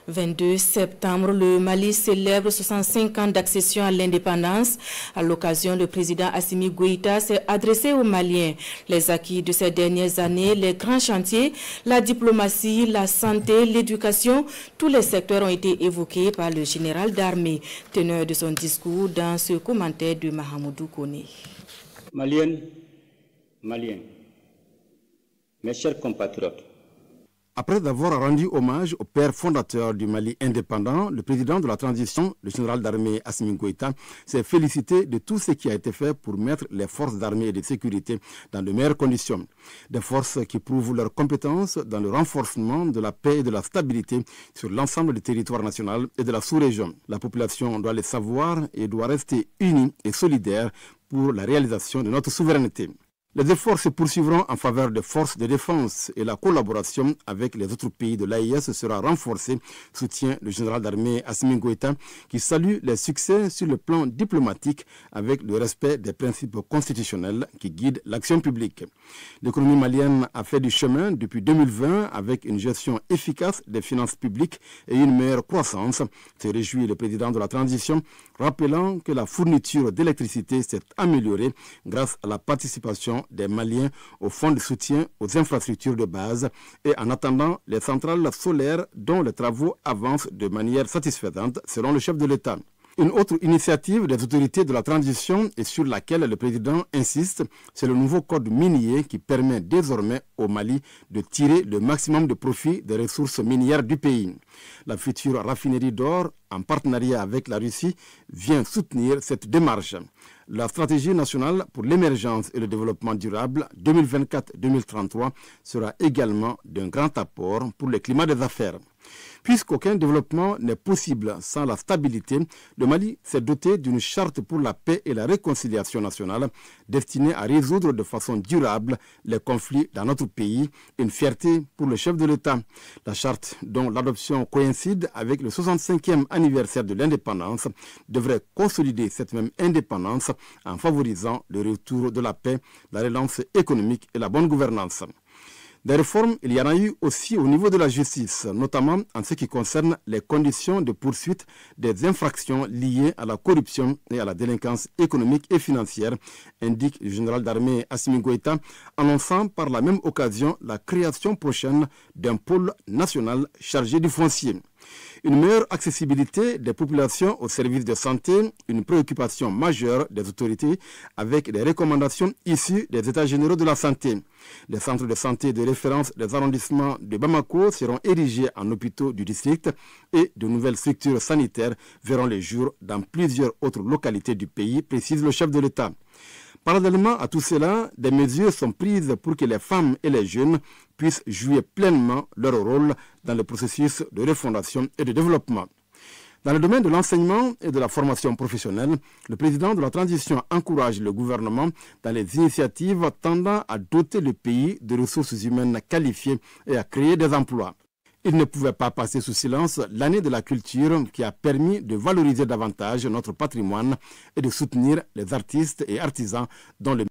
22 septembre, le Mali célèbre 65 ans d'accession à l'indépendance. À l'occasion, le président Assimi Goïta s'est adressé aux Maliens. Les acquis de ces dernières années, les grands chantiers, la diplomatie, la santé, l'éducation, tous les secteurs ont été évoqués par le général d'armée, teneur de son discours dans ce commentaire de Mahamoudou Kone. Maliennes, Maliens, mes chers compatriotes, après avoir rendu hommage au père fondateur du Mali indépendant, le président de la transition, le général d'armée Assimi Goïta, s'est félicité de tout ce qui a été fait pour mettre les forces d'armée et de sécurité dans de meilleures conditions. Des forces qui prouvent leurs compétences dans le renforcement de la paix et de la stabilité sur l'ensemble du territoire national et de la sous-région. La population doit le savoir et doit rester unie et solidaire pour la réalisation de notre souveraineté. Les efforts se poursuivront en faveur des forces de défense et la collaboration avec les autres pays de l'AES sera renforcée, soutient le général d'armée Assimi Goïta, qui salue les succès sur le plan diplomatique avec le respect des principes constitutionnels qui guident l'action publique. L'économie malienne a fait du chemin depuis 2020 avec une gestion efficace des finances publiques et une meilleure croissance, se réjouit le président de la transition, rappelant que la fourniture d'électricité s'est améliorée grâce à la participation des Maliens au fonds de soutien aux infrastructures de base et en attendant les centrales solaires dont les travaux avancent de manière satisfaisante selon le chef de l'État. Une autre initiative des autorités de la transition et sur laquelle le président insiste, c'est le nouveau code minier qui permet désormais au Mali de tirer le maximum de profit des ressources minières du pays. La future raffinerie d'or, en partenariat avec la Russie, vient soutenir cette démarche. La stratégie nationale pour l'émergence et le développement durable 2024-2033 sera également d'un grand apport pour le climat des affaires. Puisqu'aucun développement n'est possible sans la stabilité, le Mali s'est doté d'une charte pour la paix et la réconciliation nationale destinée à résoudre de façon durable les conflits dans notre pays, une fierté pour le chef de l'État. La charte, dont l'adoption coïncide avec le 65e anniversaire de l'indépendance, devrait consolider cette même indépendance en favorisant le retour de la paix, la relance économique et la bonne gouvernance. Des réformes, il y en a eu aussi au niveau de la justice, notamment en ce qui concerne les conditions de poursuite des infractions liées à la corruption et à la délinquance économique et financière, indique le général d'armée Assimi Goïta, annonçant par la même occasion la création prochaine d'un pôle national chargé du foncier. Une meilleure accessibilité des populations aux services de santé, une préoccupation majeure des autorités avec des recommandations issues des États généraux de la santé. Les centres de santé de référence des arrondissements de Bamako seront érigés en hôpitaux du district et de nouvelles structures sanitaires verront le jour dans plusieurs autres localités du pays, précise le chef de l'État. Parallèlement à tout cela, des mesures sont prises pour que les femmes et les jeunes puissent jouer pleinement leur rôle dans le processus de refondation et de développement. Dans le domaine de l'enseignement et de la formation professionnelle, le président de la transition encourage le gouvernement dans les initiatives tendant à doter le pays de ressources humaines qualifiées et à créer des emplois. Il ne pouvait pas passer sous silence l'année de la culture qui a permis de valoriser davantage notre patrimoine et de soutenir les artistes et artisans dont le